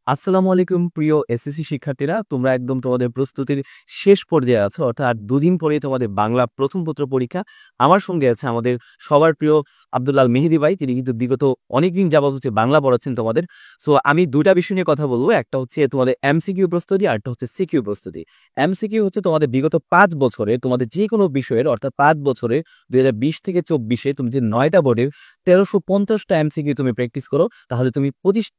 আসসালামু আলাইকুম প্রিয় এসএসসি শিক্ষার্থীরা, তোমরা একদম তোমাদের প্রস্তুতির শেষ পর্যায়ে আছো। অর্থাৎ আর দুদিন পরেই তোমাদের বাংলা প্রথম পত্র পরীক্ষা। আমার সঙ্গে আছে আমাদের সবার প্রিয় আব্দুল্লাল মেহেদী ভাই। তিনি কিন্তু বিগত অনেকদিন যাবত বাংলা পড়াচ্ছেন তোমাদের। সো আমি দুইটা বিষয় নিয়ে কথা বলবো। একটা হচ্ছে তোমাদের এমসিকিউ প্রস্তুতি, আর একটা হচ্ছে সিকিউ প্রস্তুতি। এমসিকিউ হচ্ছে তোমাদের বিগত ৫ বছরে তোমাদের যে কোনো বিষয়ের, অর্থাৎ ৫ বছরে ২০২০ থেকে ২৪-এ তুমি যে ৯টা বোর্ডের ১৩৫০টা এমসিকিউ তুমি প্র্যাকটিস করো, তাহলে তুমি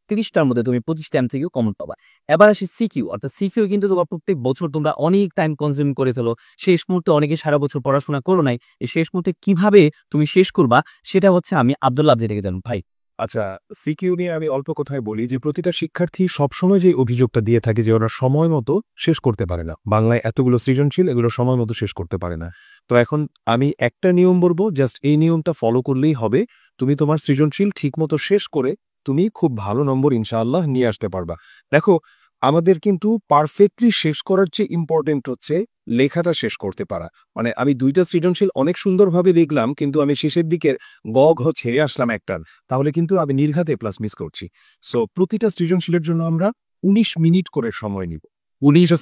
৩০টার মধ্যে তুমি 25টা এমসিকিউ কমন পাবা। এবার আসি সিকিউ, অর্থাৎ সিকিউ কিন্তু তোমার প্রত্যেক বছর তোমরা অনেক টাইম কনজিউম করে ফেলো। শেষ মুহূর্তে অনেকে সারা বছর পড়াশোনা করো নাই, এই শেষ মুহূর্তে কিভাবে তুমি শেষ করবা সেটা হচ্ছে আমি আব্দুল্লাহ আপনি থেকে জানুন ভাই। আচ্ছা, সিকিউ নিয়ে আমি অল্প কথায় বলি যে প্রতিটা শিক্ষার্থী সবসময় যে অভিযোগটা দিয়ে থাকে যে ওরা সময় মতো শেষ করতে পারে না। বাংলায় এতগুলো সৃজনশীল, এগুলো সময় মতো শেষ করতে পারে না। তো এখন আমি একটা নিয়ম বলবো, জাস্ট এই নিয়মটা ফলো করলেই হবে। তুমি তোমার সৃজনশীল ঠিকমতো শেষ করে তুমি খুব ভালো নম্বর ইনশাআল্লাহ নিয়ে আসতে পারবা। দেখো, আমাদের কিন্তু পারফেক্টলি শেষ করার চেয়ে ইম্পর্টেন্ট হচ্ছে লেখাটা শেষ করতে পারা। মানে আমি দুইটা সৃজনশীল অনেক সুন্দরভাবে লিখলাম, কিন্তু আমি শেষের দিকের গ ঘ ছেড়ে আসলাম একটার, তাহলে কিন্তু আমি নির্ঘাত প্লাস মিস করছি। সো প্রতিটা সৃজনশীলের জন্য আমরা ১৯ মিনিট করে সময় নিব। ১৯টা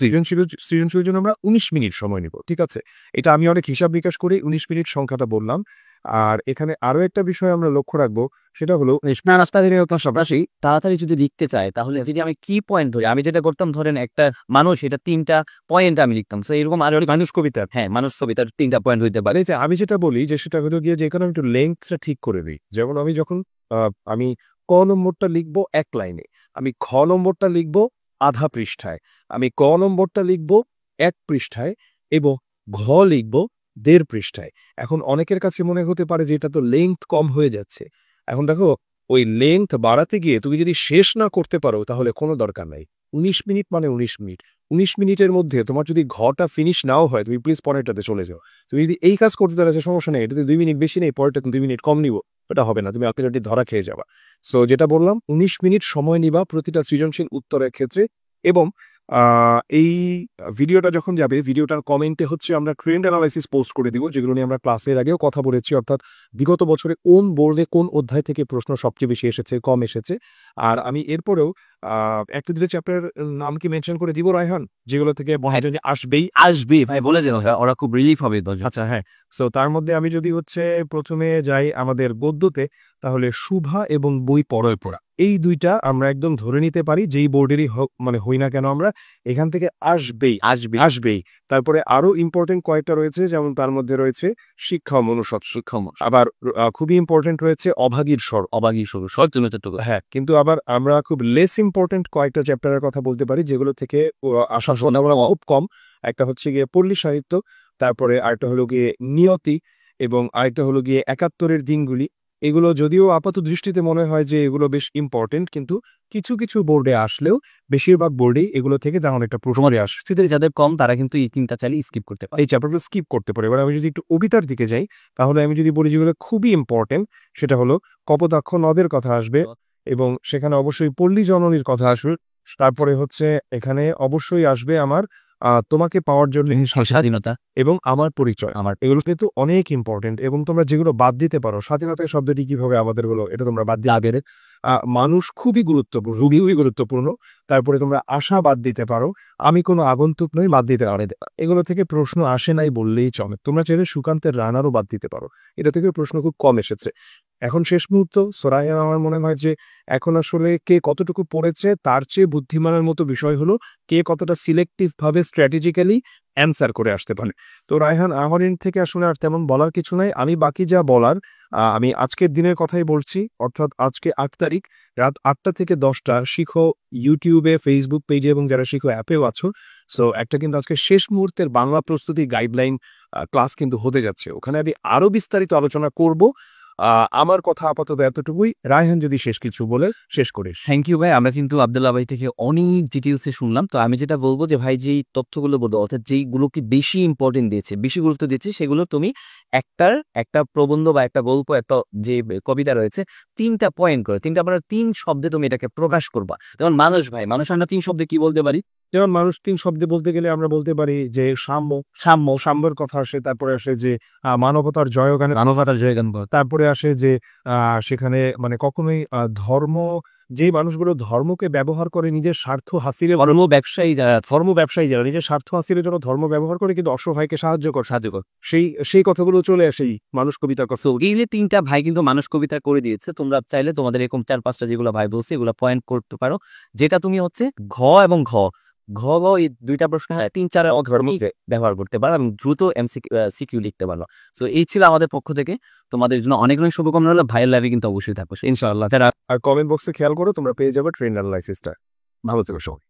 সৃজনশীলের জন্য আমরা ১৯ মিনিট সময় নিব, ঠিক আছে? এটা আমি অনেক হিসাব নিকাশ করে ১৯ মিনিট সংখ্যাটা বললাম। আর এখানে আরো একটা বিষয় আমরা লক্ষ্য রাখবো, সেটা হলো সরাসরি তাড়াতাড়ি যদি লিখতে চায়, তাহলে যদি আমি কি পয়েন্ট ধরি, আমি যেটা করতাম, ধরেন একটা মানুষ, এটা ৩টা পয়েন্ট আমি লিখতাম। তো এরকম আরো মানুষ কবিতা, হ্যাঁ মানুষ কবিতার ৩টা পয়েন্ট হইতে পারে। যে আমি যেটা বলি যে সেটা হলো গিয়ে যে এখানে আমি একটু লেন্থটা ঠিক করে দিই। যেমন আমি যখন আমি ক নম্বরটা লিখবো ১ লাইনে, আমি খ নম্বরটা লিখবো আধা পৃষ্ঠায়, আমি ক নম্বরটা লিখবো ১ পৃষ্ঠায় এবং ঘ লিখবো ১.৫ পৃষ্ঠায়। এখন অনেকের কাছে মনে হতে পারে যে এটা তো লেন্থ কম হয়ে যাচ্ছে। এখন দেখো, ওই লেন্থ বাড়াতে গিয়ে তুমি যদি শেষ না করতে পারো তাহলে কোনো দরকার নাই। ১৯ মিনিট মানে ১৯ মিনিট। ১৯ মিনিটের মধ্যে তোমার যদি ঘটা ফিনিশ নাও হয়, তুমি প্লিজ পরেরটাতে চলে যাও। তুমি যদি এই কাজ করতে দাঁড়াচ্ছে, সমস্যা নেই, এটাতে ২ মিনিট বেশি নেই, পরেরটা ২ মিনিট কম নিব, ওটা হবে না, তুমি আলটিমেটলি ধরা খেয়ে যাবা। সো যেটা বললাম, ১৯ মিনিট সময় নিবা প্রতিটা সৃজনশীল উত্তরের ক্ষেত্রে। এবং এই ভিডিওটা যখন যাবে, ভিডিওটার কমেন্টে হচ্ছে আমরা ট্রেন্ড অ্যানালাইসিস পোস্ট করে দিব, যেগুলো নিয়ে আমরা ক্লাসের আগেও কথা বলেছি। অর্থাৎ বিগত বছরে কোন বোর্ডে কোন অধ্যায় থেকে প্রশ্ন সবচেয়ে বেশি এসেছে, কম এসেছে। আর আমি এরপরেও একটা দুটো চ্যাপ্টার নাম কি মেনশন করে দিব রায়হান, যেগুলো থেকে আসবেই আসবে ভাই, বলে যেন ওরা খুব রিলিফ হবে। আচ্ছা, হ্যাঁ। সো তার মধ্যে আমি যদি হচ্ছে প্রথমে যাই আমাদের গদ্যতে, তাহলে শুভা এবং বই পড়য় পড়া, এই দুইটা আমরা একদম ধরে নিতে পারি যেই বোর্ডেরই হোক, মানে হই না কেন, আমরা এখান থেকে আসবেই আসবে আসবেই। তারপরে আরো ইম্পর্টেন্ট কয়েকটা রয়েছে, যেমন তার মধ্যে রয়েছে শিক্ষা মনুষৎ, আবার খুবই ইম্পর্টেন্ট রয়েছে অভাগীর স্বর, সব জন্য হ্যাঁ। কিন্তু আবার আমরা খুব লেস ইম্পর্টেন্ট কয়েকটা চ্যাপ্টারের কথা বলতে পারি, যেগুলো থেকে আসার সম্ভাবনা খুব কম। একটা হচ্ছে গিয়ে পল্লী সাহিত্য, তারপরে আরেকটা হলো গিয়ে নিয়তি, এবং আরেকটা হলো গিয়ে ৭১-এর দিনগুলি। এগুলো যদিও আপাত দৃষ্টিতে মনে হয় যে এগুলো বেশ ইম্পর্টেন্ট, কিন্তু কিছু কিছু বোর্ডে আসলেও বেশিরভাগ বোর্ডেই এগুলো থেকে তেমন একটা প্রশ্ন আসে। যাদের কম তারা কিন্তু এই ৩টা চালিয়ে স্কিপ করতে পারে, এই চ্যাপ্টারগুলো স্কিপ করতে পারে। এবার আমি যদি একটু কবিতার দিকে যাই, তাহলে আমি যদি বলি যেগুলো খুবই ইম্পর্টেন্ট, সেটা হলো কপোতাক্ষ নদের কথা আসবে, এবং সেখানে অবশ্যই পল্লী জননীর কথা আসবে। তারপরে হচ্ছে এখানে অবশ্যই আসবে আমার তোমাকে পাওয়ার জন্য স্বাধীনতা এবং আমার পরিচয়। এগুলো কিন্তু অনেক ইম্পর্টেন্ট, এবং তোমরা যেগুলো বাদ দিতে পারো, স্বাধীনতার শব্দটি কিভাবে আমাদের হলো, এটা তোমরা বাদ দিয়ে আগের মানুষ খুবই গুরুত্বপূর্ণ, খুবই গুরুত্বপূর্ণ। তারপরে তোমরা আশা বাদ দিতে পারো, আমি কোনো আগন্তুক নই বাদ দিতে পারো। এগুলো থেকে প্রশ্ন আসে নাই বললেই চলে। তোমরা চাইলে সুকান্তের রানারও বাদ দিতে পারো, এটা থেকে প্রশ্ন খুব কম এসেছে। এখন শেষ মুহূর্ত সোরাইয়া, আমার মনে হয় যে এখন আসলে কে কতটুকু পড়েছে তার চেয়ে বুদ্ধিমানের মতো বিষয় হলো কে কতটা সিলেক্টিভ ভাবে স্ট্র্যাটেজিক্যালি অ্যান্সার করে আসতে পারে। তো রায়হান, আমার এন্ড থেকে আসলে আর তেমন বলার কিছু নাই। আমি বাকি যা বলার আমি আজকের দিনের কথাই বলছি, অর্থাৎ আজকে ৮ তারিখ রাত ৮টা থেকে 10টা শিখো ইউটিউবে, ফেসবুক পেজে, এবং যারা শিখো অ্যাপেও আছো। সো একটা কিন্তু আজকে শেষ মুহূর্তের বাংলা প্রস্তুতি গাইডলাইন ক্লাস কিন্তু হতে যাচ্ছে, ওখানে আমি আরো বিস্তারিত আলোচনা করব। আমার কথা আপাতত এতটুকুই। রায়হান যদি শেষ কিছু বলে শেষ করিস। থ্যাংক ইউ ভাই। আমরা কিন্তু আব্দুল্লাহ ভাই থেকে অনেক ডিটেলসে শুনলাম। তো আমি যেটা বলবো যে ভাই, যেই তথ্যগুলো বলবো, অর্থাৎ যেইগুলোকে বেশি ইম্পর্টেন্ট দিয়েছে, বেশি গুরুত্ব দিয়েছে, সেগুলো তুমি একটা প্রবন্ধ বা একটা গল্প, একটা যে কবিতা রয়েছে, ৩টা পয়েন্ট করে, ৩টা আমরা ৩ শব্দে তুমি এটাকে প্রকাশ করবা। যেমন মানুষ ভাই, মানুষ আমরা ৩ শব্দে কি বলতে পারি? যেমন মানুষ ৩ শব্দে বলতে গেলে আমরা বলতে পারি যে সাম্যর কথা আসে, তারপরে আসে যে মানবতার জয়গান, মানবতার জয়গান। তারপরে আসে যে সেখানে মানে কখনোই ধর্ম যে মানুষগুলো ধর্মকে ব্যবহার করে নিজের স্বার্থ হাসিলের ধর্ম ব্যবসায়ী যারা ধর্ম ব্যবসায়ী যারা নিজের স্বার্থ হাসিলের জন্য ধর্ম ব্যবহার করে কিন্তু অসহায়কে সাহায্য কর সেই কথাগুলো চলে আসে এই মানুষ কবিতার কথা। সো এই যে ৩টা ভাই কিন্তু মানুষ কবিতা করে দিয়েছে, তোমরা চাইলে তোমাদের এরকম ৪-৫টা যেগুলো ভাই বলছে এগুলো পয়েন্ট করতে পারো, যেটা তুমি হচ্ছে ঘ এবং ঘ ঘ গ এই 2টা প্রশ্ন ৩-৪ ধর্ম ব্যবহার করতে পারো এবং দ্রুত সিকিউ লিখতে পারো। সো এই ছিল আমাদের পক্ষ থেকে তোমাদের জন্য অনেক অনেক শুভকামনা হলো। ভাইয়ের লাইভে কিন্তু অবশ্যই থাকবো ইনশাআল্লাহ। আর কমেন্ট বক্সে খেয়াল করো, তোমরা পেয়ে যাবে ট্রেন্ড অ্যানালাইসিসটা। ভালো থেকো সবাই।